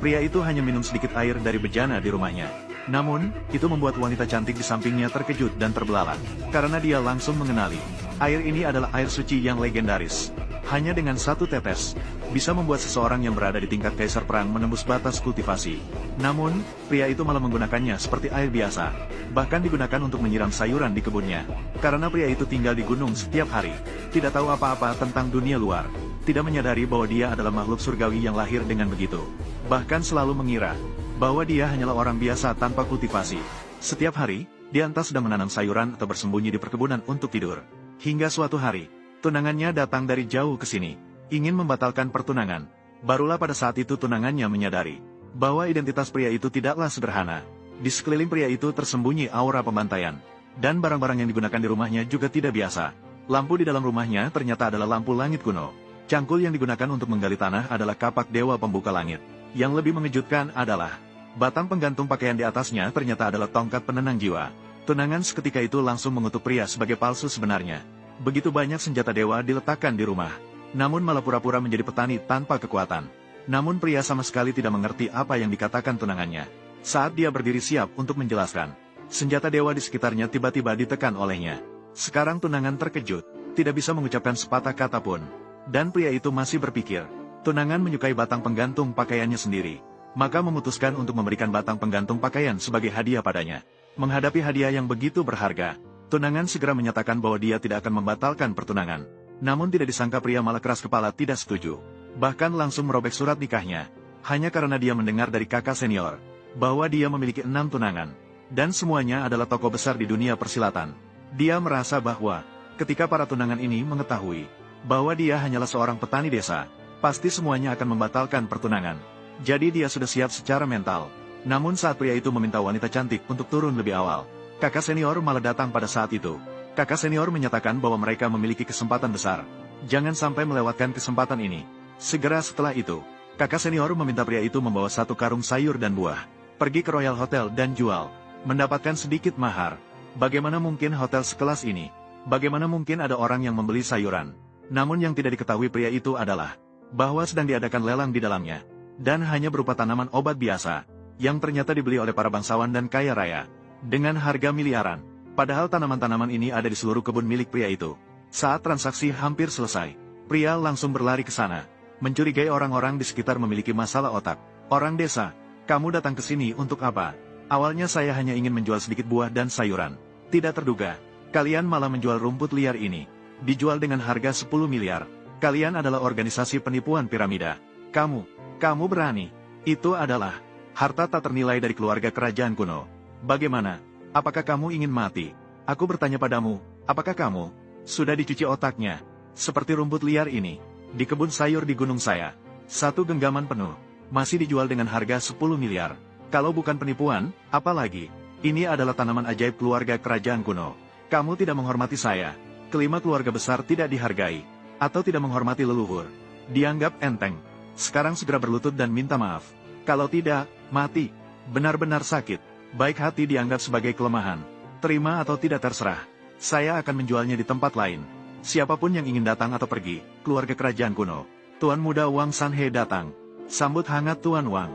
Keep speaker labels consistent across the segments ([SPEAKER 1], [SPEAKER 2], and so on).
[SPEAKER 1] Pria itu hanya minum sedikit air dari bejana di rumahnya. Namun, itu membuat wanita cantik di sampingnya terkejut dan terbelalak. Karena dia langsung mengenali, air ini adalah air suci yang legendaris. Hanya dengan satu tetes, bisa membuat seseorang yang berada di tingkat kaisar perang menembus batas kultivasi. Namun, pria itu malah menggunakannya seperti air biasa. Bahkan digunakan untuk menyiram sayuran di kebunnya. Karena pria itu tinggal di gunung setiap hari, tidak tahu apa-apa tentang dunia luar. Tidak menyadari bahwa dia adalah makhluk surgawi yang lahir dengan begitu. Bahkan selalu mengira bahwa dia hanyalah orang biasa tanpa kultivasi. Setiap hari, dia entah sedang menanam sayuran atau bersembunyi di perkebunan untuk tidur. Hingga suatu hari, tunangannya datang dari jauh ke sini, ingin membatalkan pertunangan. Barulah pada saat itu tunangannya menyadari bahwa identitas pria itu tidaklah sederhana. Di sekeliling pria itu tersembunyi aura pembantaian, dan barang-barang yang digunakan di rumahnya juga tidak biasa. Lampu di dalam rumahnya ternyata adalah lampu langit kuno. Cangkul yang digunakan untuk menggali tanah adalah kapak dewa pembuka langit. Yang lebih mengejutkan adalah, batang penggantung pakaian di atasnya ternyata adalah tongkat penenang jiwa. Tunangan seketika itu langsung mengutuk pria sebagai palsu sebenarnya. Begitu banyak senjata dewa diletakkan di rumah, namun malah pura-pura menjadi petani tanpa kekuatan. Namun pria sama sekali tidak mengerti apa yang dikatakan tunangannya. Saat dia berdiri siap untuk menjelaskan, senjata dewa di sekitarnya tiba-tiba ditekan olehnya. Sekarang tunangan terkejut, tidak bisa mengucapkan sepatah kata pun. Dan pria itu masih berpikir, tunangan menyukai batang penggantung pakaiannya sendiri. Maka memutuskan untuk memberikan batang penggantung pakaian sebagai hadiah padanya. Menghadapi hadiah yang begitu berharga, tunangan segera menyatakan bahwa dia tidak akan membatalkan pertunangan. Namun tidak disangka pria malah keras kepala tidak setuju. Bahkan langsung merobek surat nikahnya. Hanya karena dia mendengar dari kakak senior, bahwa dia memiliki 6 tunangan. Dan semuanya adalah tokoh besar di dunia persilatan. Dia merasa bahwa, ketika para tunangan ini mengetahui bahwa dia hanyalah seorang petani desa, pasti semuanya akan membatalkan pertunangan. Jadi dia sudah siap secara mental. Namun saat pria itu meminta wanita cantik untuk turun lebih awal, kakak senior malah datang pada saat itu. Kakak senior menyatakan bahwa mereka memiliki kesempatan besar. Jangan sampai melewatkan kesempatan ini. Segera setelah itu, kakak senior meminta pria itu membawa 1 karung sayur dan buah, pergi ke Royal Hotel dan jual, mendapatkan sedikit mahar. Bagaimana mungkin hotel sekelas ini? Bagaimana mungkin ada orang yang membeli sayuran? Namun yang tidak diketahui pria itu adalah bahwa sedang diadakan lelang di dalamnya, dan hanya berupa tanaman obat biasa, yang ternyata dibeli oleh para bangsawan dan kaya raya, dengan harga miliaran. Padahal tanaman-tanaman ini ada di seluruh kebun milik pria itu. Saat transaksi hampir selesai, pria langsung berlari ke sana, mencurigai orang-orang di sekitar memiliki masalah otak. Orang desa, kamu datang ke sini untuk apa? Awalnya saya hanya ingin menjual sedikit buah dan sayuran. Tidak terduga, kalian malah menjual rumput liar ini. Dijual dengan harga 10 miliar. Kalian adalah organisasi penipuan piramida. Kamu berani. Itu adalah harta tak ternilai dari keluarga kerajaan kuno. Bagaimana? Apakah kamu ingin mati? Aku bertanya padamu, apakah kamu sudah dicuci otaknya? Seperti rumput liar ini, di kebun sayur di gunung saya, 1 genggaman penuh, masih dijual dengan harga 10 miliar. Kalau bukan penipuan, apa lagi? Ini adalah tanaman ajaib keluarga kerajaan kuno. Kamu tidak menghormati saya. Kelima keluarga besar tidak dihargai, atau tidak menghormati leluhur. Dianggap enteng. Sekarang segera berlutut dan minta maaf. Kalau tidak, mati. Benar-benar sakit. Baik hati dianggap sebagai kelemahan. Terima atau tidak terserah. Saya akan menjualnya di tempat lain. Siapapun yang ingin datang atau pergi, keluarga kerajaan kuno. Tuan Muda Wang Sanhe datang. Sambut hangat Tuan Wang.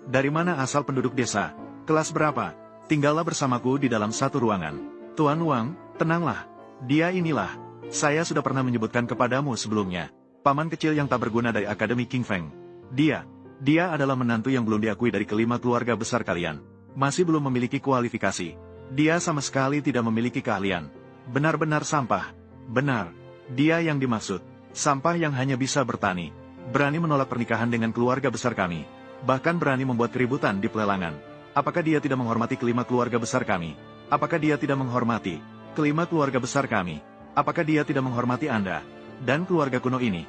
[SPEAKER 1] Dari mana asal penduduk desa? Kelas berapa? Tinggallah bersamaku di dalam 1 ruangan. Tuan Wang, tenanglah. Dia inilah. Saya sudah pernah menyebutkan kepadamu sebelumnya. Paman kecil yang tak berguna dari Akademi King Feng. Dia adalah menantu yang belum diakui dari kelima keluarga besar kalian. Masih belum memiliki kualifikasi. Dia sama sekali tidak memiliki keahlian. Benar-benar sampah. Benar. Dia yang dimaksud. Sampah yang hanya bisa bertani. Berani menolak pernikahan dengan keluarga besar kami. Bahkan berani membuat keributan di pelelangan. Apakah dia tidak menghormati kelima keluarga besar kami? Apakah dia tidak menghormati kelima keluarga besar kami? Apakah dia tidak menghormati Anda dan keluarga kuno ini?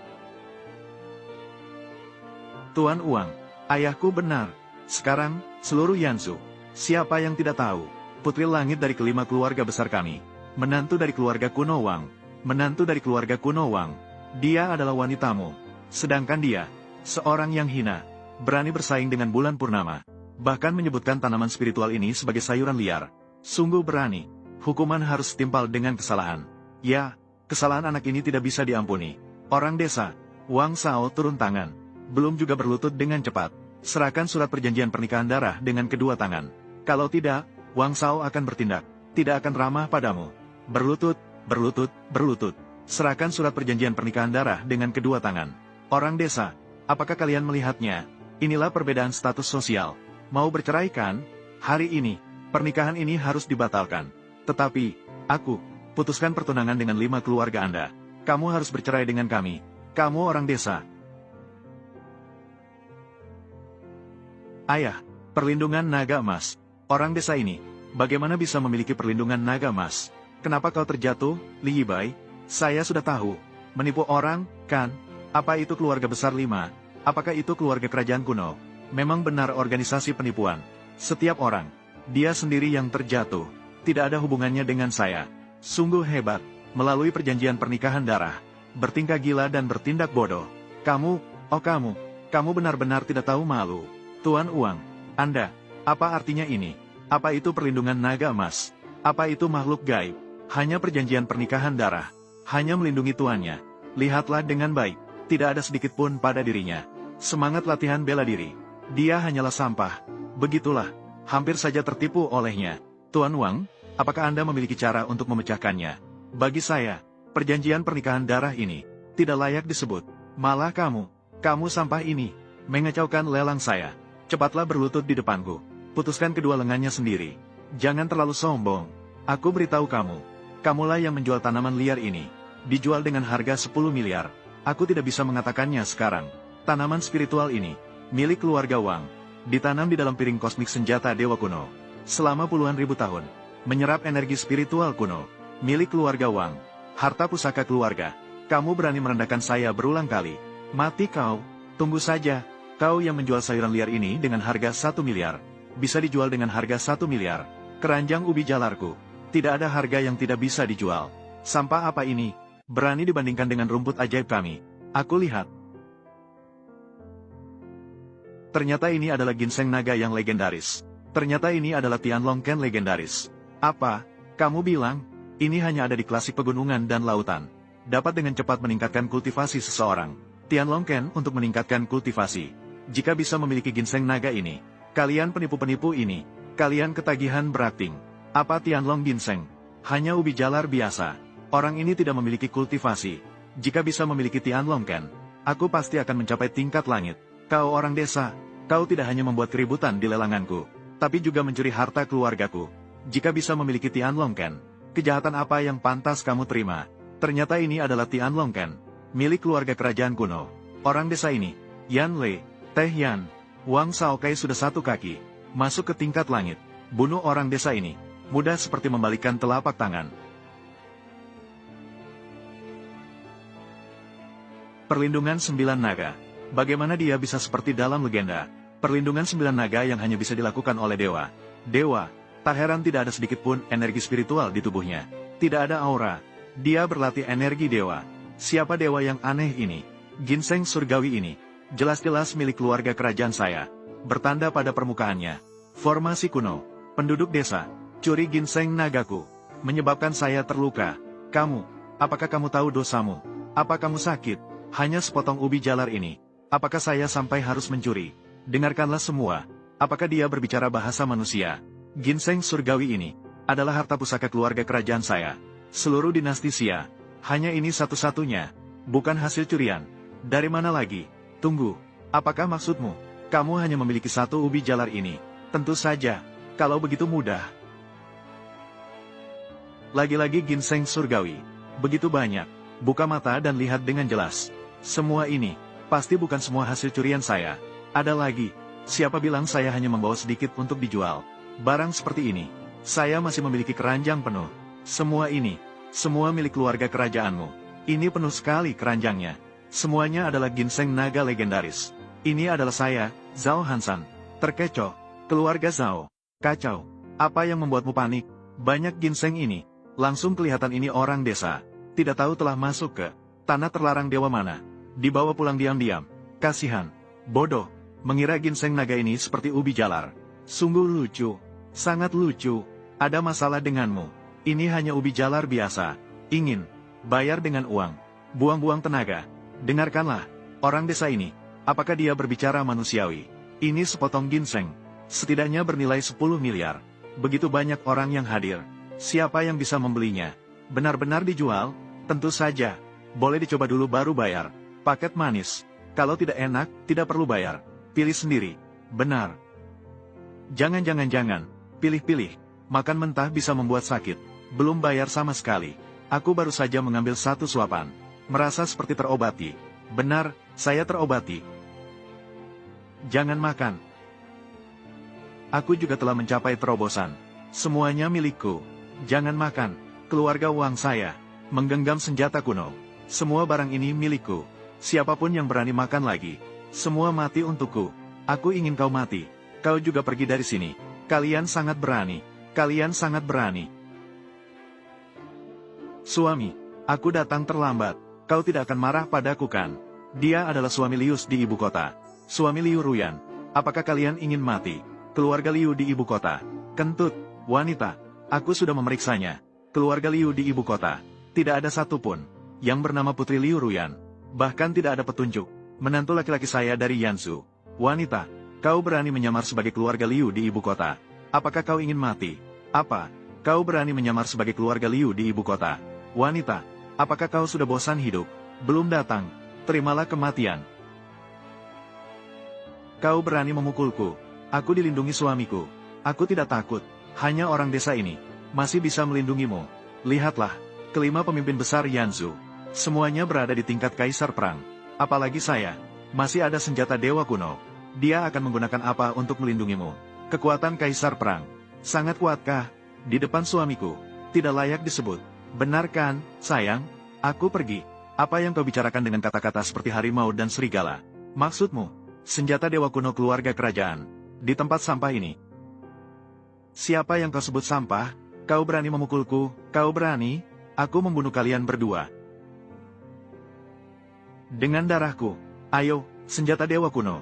[SPEAKER 1] Tuan Uang, ayahku benar. Sekarang, seluruh Yansu, siapa yang tidak tahu? Putri langit dari kelima keluarga besar kami. Menantu dari keluarga kuno Wang. Menantu dari keluarga kuno Wang. Dia adalah wanitamu. Sedangkan dia, seorang yang hina, berani bersaing dengan bulan purnama. Bahkan menyebutkan tanaman spiritual ini sebagai sayuran liar. Sungguh berani. Hukuman harus setimpal dengan kesalahan. Ya, kesalahan anak ini tidak bisa diampuni. Orang desa, Wang Sao turun tangan. belum juga berlutut dengan cepat. Serahkan surat perjanjian pernikahan darah dengan kedua tangan. Kalau tidak, Wang Shao akan bertindak. Tidak akan ramah padamu. Berlutut, berlutut, berlutut. Serahkan surat perjanjian pernikahan darah dengan kedua tangan. Orang desa, apakah kalian melihatnya? Inilah perbedaan status sosial. Mau bercerai kan? Hari ini, pernikahan ini harus dibatalkan. Tetapi, aku, putuskan pertunangan dengan 5 keluarga Anda. Kamu harus bercerai dengan kami. Kamu orang desa. Ayah, perlindungan naga emas. Orang desa ini, bagaimana bisa memiliki perlindungan naga emas? Kenapa kau terjatuh, Li Yibai? Saya sudah tahu. Menipu orang, kan? Apa itu keluarga besar 5? Apakah itu keluarga kerajaan kuno? Memang benar organisasi penipuan. Setiap orang, dia sendiri yang terjatuh. Tidak ada hubungannya dengan saya. Sungguh hebat, melalui perjanjian pernikahan darah. Bertingkah gila dan bertindak bodoh. Kamu, oh kamu benar-benar tidak tahu malu. Tuan Uang, Anda, apa artinya ini? Apa itu perlindungan naga emas? Apa itu makhluk gaib? Hanya perjanjian pernikahan darah. Hanya melindungi tuannya. Lihatlah dengan baik. Tidak ada sedikit pun pada dirinya. Semangat latihan bela diri. Dia hanyalah sampah. Begitulah. Hampir saja tertipu olehnya. Tuan Wang, apakah Anda memiliki cara untuk memecahkannya? Bagi saya, perjanjian pernikahan darah ini tidak layak disebut. Malah kamu sampah ini, mengacaukan lelang saya. Cepatlah berlutut di depanku. Putuskan kedua lengannya sendiri. Jangan terlalu sombong. Aku beritahu kamu. Kamulah yang menjual tanaman liar ini. Dijual dengan harga 10 miliar. Aku tidak bisa mengatakannya sekarang. Tanaman spiritual ini, milik keluarga Wang. Ditanam di dalam piring kosmik senjata dewa kuno. Selama puluhan ribu tahun. Menyerap energi spiritual kuno. Milik keluarga Wang. Harta pusaka keluarga. Kamu berani merendahkan saya berulang kali. Mati kau. Tunggu saja. Kau yang menjual sayuran liar ini dengan harga 1 miliar. Bisa dijual dengan harga 1 miliar. Keranjang ubi jalarku. Tidak ada harga yang tidak bisa dijual. Sampah apa ini? Berani dibandingkan dengan rumput ajaib kami. Aku lihat. Ternyata ini adalah ginseng naga yang legendaris. Ternyata ini adalah Tianlongken legendaris. Apa? Kamu bilang? Ini hanya ada di klasik pegunungan dan lautan. Dapat dengan cepat meningkatkan kultivasi seseorang. Tianlongken untuk meningkatkan kultivasi. Jika bisa memiliki ginseng naga ini, kalian penipu-penipu ini, kalian ketagihan berakting. Apa Tianlong ginseng? Hanya ubi jalar biasa. Orang ini tidak memiliki kultivasi. Jika bisa memiliki Tianlongken, aku pasti akan mencapai tingkat langit. Kau orang desa, kau tidak hanya membuat keributan di lelanganku, tapi juga mencuri harta keluargaku. Jika bisa memiliki Tianlongken, kejahatan apa yang pantas kamu terima? Ternyata ini adalah Tianlongken, milik keluarga kerajaan kuno. Orang desa ini, Yan Lei, Teh Yan, Wang Shaokai sudah satu kaki, masuk ke tingkat langit. Bunuh orang desa ini, mudah seperti membalikkan telapak tangan. Perlindungan 9 naga. Bagaimana dia bisa seperti dalam legenda? Perlindungan 9 naga yang hanya bisa dilakukan oleh dewa. Dewa, tak heran tidak ada sedikit pun energi spiritual di tubuhnya. Tidak ada aura. Dia berlatih energi dewa. Siapa dewa yang aneh ini? Ginseng surgawi ini. Jelas-jelas milik keluarga kerajaan saya. Bertanda pada permukaannya. Formasi kuno. Penduduk desa. Curi ginseng nagaku. Menyebabkan saya terluka. Kamu. Apakah kamu tahu dosamu? Apa kamu sakit? Hanya sepotong ubi jalar ini. Apakah saya sampai harus mencuri? Dengarkanlah semua. Apakah dia berbicara bahasa manusia? Ginseng surgawi ini adalah harta pusaka keluarga kerajaan saya. Seluruh dinasti Xia. Hanya ini satu-satunya. Bukan hasil curian. Dari mana lagi? Tunggu, apakah maksudmu? Kamu hanya memiliki satu ubi jalar ini. Tentu saja, kalau begitu mudah. Lagi-lagi ginseng surgawi. Begitu banyak. Buka mata dan lihat dengan jelas. Semua ini, pasti bukan semua hasil curian saya. Ada lagi, siapa bilang saya hanya membawa sedikit untuk dijual? Barang seperti ini, saya masih memiliki keranjang penuh. Semua ini, semua milik keluarga kerajaanmu. Ini penuh sekali keranjangnya. Semuanya adalah ginseng naga legendaris. Ini adalah saya, Zhao Hansan. Terkecoh, keluarga Zhao. Kacau. Apa yang membuatmu panik? Banyak ginseng ini. Langsung kelihatan ini orang desa. Tidak tahu telah masuk ke tanah terlarang dewa mana. Dibawa pulang diam-diam. Kasihan. Bodoh. Mengira ginseng naga ini seperti ubi jalar. Sungguh lucu. Sangat lucu. Ada masalah denganmu. Ini hanya ubi jalar biasa. Ingin bayar dengan uang. Buang-buang tenaga. Dengarkanlah, orang desa ini. Apakah dia berbicara manusiawi? Ini sepotong ginseng. Setidaknya bernilai 10 miliar. Begitu banyak orang yang hadir. Siapa yang bisa membelinya? Benar-benar dijual? Tentu saja. Boleh dicoba dulu baru bayar. Paket manis. Kalau tidak enak, tidak perlu bayar. Pilih sendiri. Benar. Jangan. Pilih-pilih. Makan mentah bisa membuat sakit. Belum bayar sama sekali. Aku baru saja mengambil satu suapan. Merasa seperti terobati. Benar, saya terobati. Jangan makan. Aku juga telah mencapai terobosan. Semuanya milikku. Jangan makan. Keluarga uang saya. Menggenggam senjata kuno. Semua barang ini milikku. Siapapun yang berani makan lagi. Semua mati untukku. Aku ingin kau mati. Kau juga pergi dari sini. Kalian sangat berani. Kalian sangat berani. Suami, aku datang terlambat. Kau tidak akan marah padaku kan? Dia adalah suami Lius di ibu kota. Suami Liu Ruyan. Apakah kalian ingin mati? Keluarga Liu di ibu kota. Kentut, wanita. Aku sudah memeriksanya. Keluarga Liu di ibu kota. Tidak ada satupun yang bernama Putri Liu Ruyan. Bahkan tidak ada petunjuk. Menantu laki-laki saya dari Yansu. Wanita, kau berani menyamar sebagai keluarga Liu di ibu kota. Apakah kau ingin mati? Apa? Kau berani menyamar sebagai keluarga Liu di ibu kota. Wanita, apakah kau sudah bosan hidup? Belum datang. Terimalah kematian. Kau berani memukulku. Aku dilindungi suamiku. Aku tidak takut. Hanya orang desa ini masih bisa melindungimu. Lihatlah. Kelima pemimpin besar Yanzu. Semuanya berada di tingkat kaisar perang. Apalagi saya. Masih ada senjata dewa kuno. Dia akan menggunakan apa untuk melindungimu? Kekuatan kaisar perang. Sangat kuatkah? Di depan suamiku. Tidak layak disebut. Benar kan, sayang? Aku pergi. Apa yang kau bicarakan dengan kata-kata seperti harimau dan serigala? Maksudmu? Senjata dewa kuno keluarga kerajaan. Di tempat sampah ini. Siapa yang kau sebut sampah? Kau berani memukulku? Kau berani? Aku membunuh kalian berdua. Dengan darahku. Ayo, senjata dewa kuno.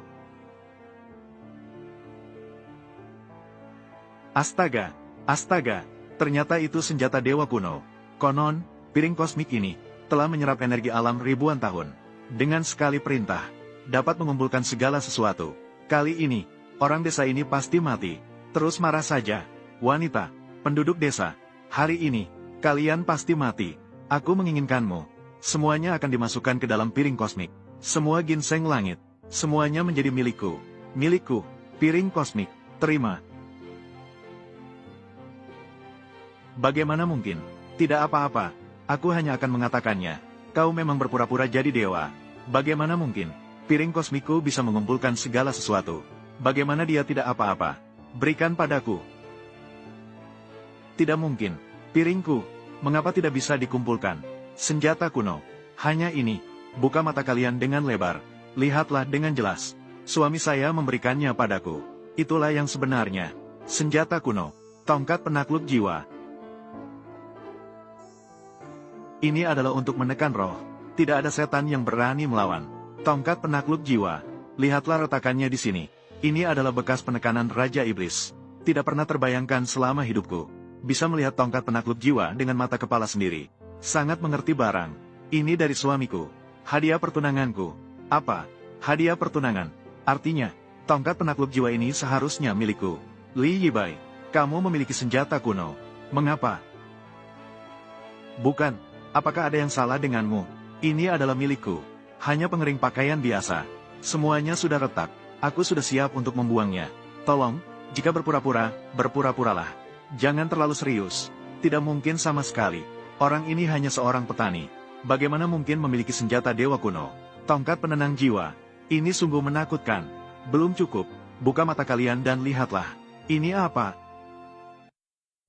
[SPEAKER 1] Astaga, astaga, ternyata itu senjata dewa kuno. Konon, piring kosmik ini telah menyerap energi alam ribuan tahun. Dengan sekali perintah, dapat mengumpulkan segala sesuatu. Kali ini, orang desa ini pasti mati. Terus marah saja. Wanita, penduduk desa, hari ini, kalian pasti mati. Aku menginginkanmu. Semuanya akan dimasukkan ke dalam piring kosmik. Semua ginseng langit. Semuanya menjadi milikku. Milikku. Piring kosmik. Terima. Bagaimana mungkin? Tidak apa-apa. Aku hanya akan mengatakannya. Kau memang berpura-pura jadi dewa. Bagaimana mungkin? Piring kosmikku bisa mengumpulkan segala sesuatu. Bagaimana dia tidak apa-apa? Berikan padaku. Tidak mungkin. Piringku, mengapa tidak bisa dikumpulkan? Senjata kuno. Hanya ini. Buka mata kalian dengan lebar. Lihatlah dengan jelas. Suami saya memberikannya padaku. Itulah yang sebenarnya. Senjata kuno. Tongkat penakluk jiwa. Ini adalah untuk menekan roh. Tidak ada setan yang berani melawan. Tongkat penakluk jiwa. Lihatlah retakannya di sini. Ini adalah bekas penekanan Raja Iblis. Tidak pernah terbayangkan selama hidupku. Bisa melihat tongkat penakluk jiwa dengan mata kepala sendiri. Sangat mengerti barang. Ini dari suamiku. Hadiah pertunanganku. Apa? Hadiah pertunangan. Artinya, tongkat penakluk jiwa ini seharusnya milikku. Li Yibai, kamu memiliki senjata kuno. Mengapa? Bukan. Apakah ada yang salah denganmu? Ini adalah milikku. Hanya pengering pakaian biasa. Semuanya sudah retak. Aku sudah siap untuk membuangnya. Tolong, jika berpura-pura, berpura-puralah. Jangan terlalu serius. Tidak mungkin sama sekali. Orang ini hanya seorang petani. Bagaimana mungkin memiliki senjata dewa kuno? Tongkat penenang jiwa. Ini sungguh menakutkan. Belum cukup. Buka mata kalian dan lihatlah. Ini apa?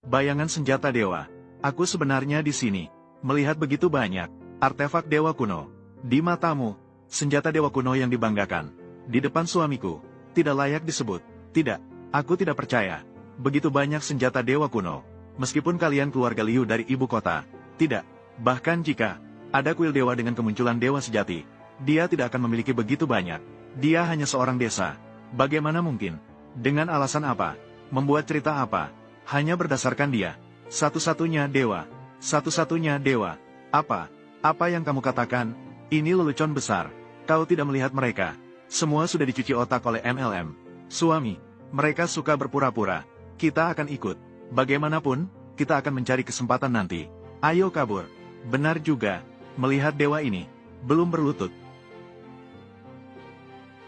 [SPEAKER 1] Bayangan senjata dewa. Aku sebenarnya di sini. Melihat begitu banyak artefak dewa kuno. Di matamu, senjata dewa kuno yang dibanggakan. Di depan suamiku. Tidak layak disebut. Tidak. Aku tidak percaya. Begitu banyak senjata dewa kuno. Meskipun kalian keluarga Liu dari ibu kota. Tidak. Bahkan jika ada kuil dewa dengan kemunculan dewa sejati, dia tidak akan memiliki begitu banyak. Dia hanya seorang desa. Bagaimana mungkin? Dengan alasan apa? Membuat cerita apa? Hanya berdasarkan dia. Satu-satunya dewa. Satu-satunya dewa. Apa? Apa yang kamu katakan? Ini lelucon besar. Kau tidak melihat mereka. Semua sudah dicuci otak oleh MLM. Suami, mereka suka berpura-pura. Kita akan ikut. Bagaimanapun, kita akan mencari kesempatan nanti. Ayo kabur. Benar juga, melihat dewa ini. Belum berlutut.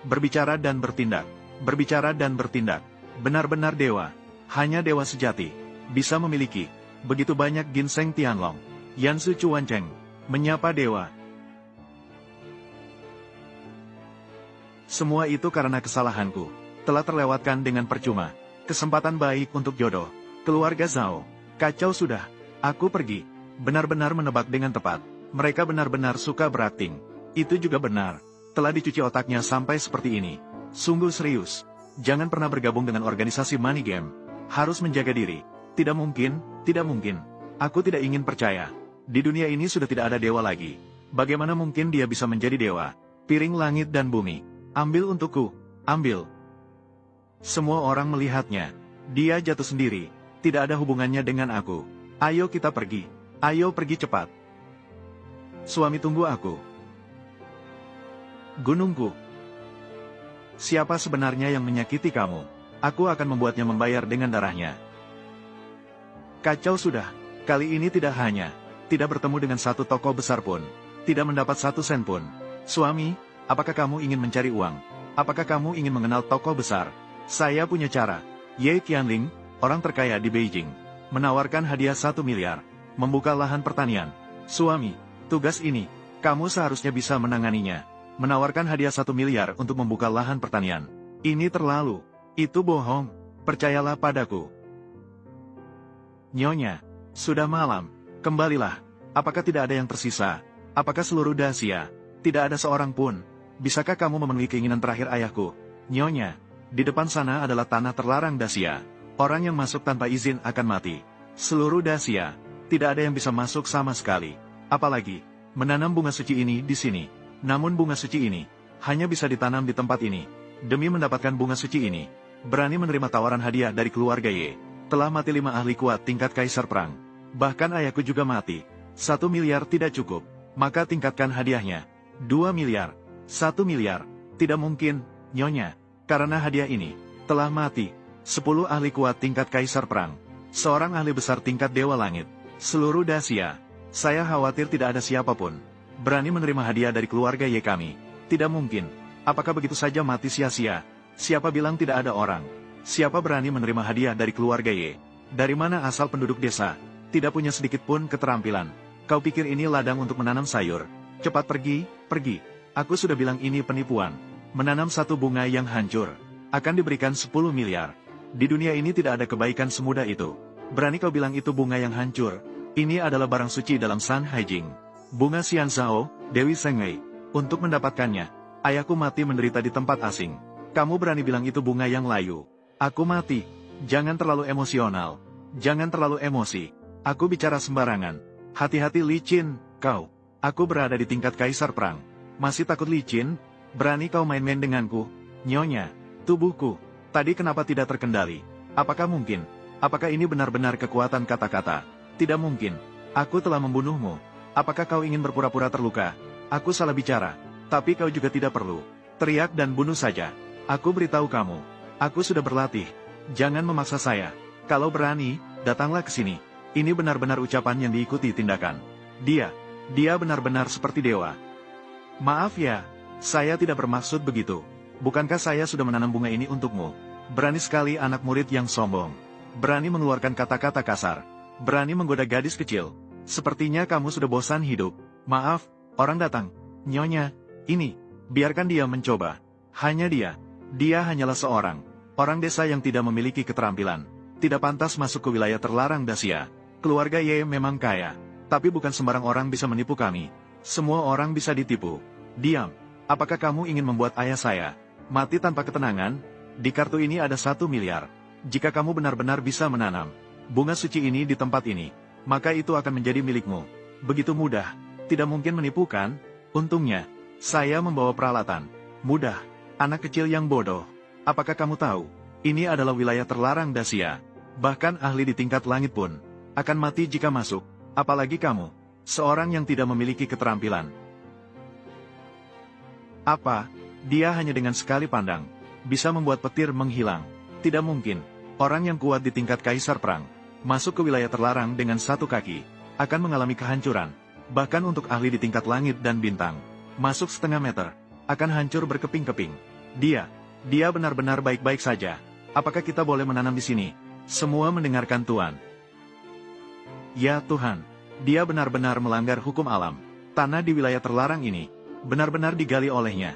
[SPEAKER 1] Berbicara dan bertindak. Berbicara dan bertindak. Benar-benar dewa. Hanya dewa sejati. Bisa memiliki begitu banyak ginseng Tianlong. Yansu Chuancheng. Menyapa dewa. Semua itu karena kesalahanku. Telah terlewatkan dengan percuma. Kesempatan baik untuk jodoh. Keluarga Zhao. Kacau sudah. Aku pergi. Benar-benar menebak dengan tepat. Mereka benar-benar suka berakting. Itu juga benar. Telah dicuci otaknya sampai seperti ini. Sungguh serius. Jangan pernah bergabung dengan organisasi money game. Harus menjaga diri. Tidak mungkin, tidak mungkin. Aku tidak ingin percaya. Di dunia ini sudah tidak ada dewa lagi. Bagaimana mungkin dia bisa menjadi dewa? Piring langit dan bumi. Ambil untukku, ambil. Semua orang melihatnya. Dia jatuh sendiri. Tidak ada hubungannya dengan aku. Ayo kita pergi. Ayo pergi cepat. Suami, tunggu aku. Gunungku. Siapa sebenarnya yang menyakiti kamu? Aku akan membuatnya membayar dengan darahnya. Kacau sudah. Kali ini tidak bertemu dengan satu tokoh besar pun. Tidak mendapat 1 sen pun. Suami, apakah kamu ingin mencari uang? Apakah kamu ingin mengenal tokoh besar? Saya punya cara. Ye Qianling, orang terkaya di Beijing, menawarkan hadiah 1 miliar. Membuka lahan pertanian. Suami, tugas ini, kamu seharusnya bisa menanganinya. Menawarkan hadiah 1 miliar untuk membuka lahan pertanian. Ini terlalu. Itu bohong. Percayalah padaku. Nyonya, sudah malam. Kembalilah. Apakah tidak ada yang tersisa? Apakah seluruh Dacia? Tidak ada seorang pun. Bisakah kamu memenuhi keinginan terakhir ayahku? Nyonya, di depan sana adalah tanah terlarang Dacia. Orang yang masuk tanpa izin akan mati. Seluruh Dacia, tidak ada yang bisa masuk sama sekali. Apalagi, menanam bunga suci ini di sini. Namun bunga suci ini, hanya bisa ditanam di tempat ini. Demi mendapatkan bunga suci ini, berani menerima tawaran hadiah dari keluarga Ye. Telah mati 5 ahli kuat tingkat kaisar perang. Bahkan ayahku juga mati. 1 miliar tidak cukup, maka tingkatkan hadiahnya. 2 miliar. 1 miliar. Tidak mungkin, Nyonya. Karena hadiah ini telah mati. 10 ahli kuat tingkat kaisar perang. Seorang ahli besar tingkat dewa langit. Seluruh Dacia. Saya khawatir tidak ada siapapun berani menerima hadiah dari keluarga Ye kami. Tidak mungkin. Apakah begitu saja mati sia-sia? Siapa bilang tidak ada orang? Siapa berani menerima hadiah dari keluarga Ye? Dari mana asal penduduk desa? Tidak punya sedikit pun keterampilan. Kau pikir ini ladang untuk menanam sayur? Cepat pergi, pergi. Aku sudah bilang ini penipuan. Menanam satu bunga yang hancur akan diberikan 10 miliar. Di dunia ini tidak ada kebaikan semudah itu. Berani kau bilang itu bunga yang hancur? Ini adalah barang suci dalam San Haijing. Bunga Xianzhao, Dewi Sengwei. Untuk mendapatkannya, ayahku mati menderita di tempat asing. Kamu berani bilang itu bunga yang layu? Aku mati. Jangan terlalu emosional. Jangan terlalu emosi. Aku bicara sembarangan. Hati-hati licin, kau. Aku berada di tingkat kaisar perang. Masih takut licin? Berani kau main-main denganku? Nyonya, tubuhku, tadi kenapa tidak terkendali? Apakah mungkin? Apakah ini benar-benar kekuatan kata-kata? Tidak mungkin. Aku telah membunuhmu. Apakah kau ingin berpura-pura terluka? Aku salah bicara. Tapi kau juga tidak perlu teriak dan bunuh saja. Aku beritahu kamu. Aku sudah berlatih. Jangan memaksa saya. Kalau berani, datanglah ke sini. Ini benar-benar ucapan yang diikuti tindakan. Dia benar-benar seperti dewa. Maaf ya, saya tidak bermaksud begitu. Bukankah saya sudah menanam bunga ini untukmu? Berani sekali anak murid yang sombong. Berani mengeluarkan kata-kata kasar. Berani menggoda gadis kecil. Sepertinya kamu sudah bosan hidup. Maaf, orang datang. Nyonya, ini, biarkan dia mencoba. Hanya dia hanyalah seorang orang desa yang tidak memiliki keterampilan. Tidak pantas masuk ke wilayah terlarang Dacia. Keluarga Ye memang kaya, tapi bukan sembarang orang bisa menipu kami. Semua orang bisa ditipu. Diam. Apakah kamu ingin membuat ayah saya mati tanpa ketenangan? Di kartu ini ada 1 miliar. Jika kamu benar-benar bisa menanam bunga suci ini di tempat ini, maka itu akan menjadi milikmu. Begitu mudah. Tidak mungkin menipu kan? Untungnya, saya membawa peralatan. Mudah. Anak kecil yang bodoh. Apakah kamu tahu? Ini adalah wilayah terlarang Dacia. Bahkan ahli di tingkat langit pun akan mati jika masuk. Apalagi kamu, seorang yang tidak memiliki keterampilan. Apa? Dia hanya dengan sekali pandang, bisa membuat petir menghilang. Tidak mungkin, orang yang kuat di tingkat kaisar perang, masuk ke wilayah terlarang dengan satu kaki, akan mengalami kehancuran. Bahkan untuk ahli di tingkat langit dan bintang, masuk setengah meter, akan hancur berkeping-keping. Dia benar-benar baik-baik saja. Apakah kita boleh menanam di sini? Semua mendengarkan Tuan. Ya Tuhan, dia benar-benar melanggar hukum alam. Tanah di wilayah terlarang ini, benar-benar digali olehnya.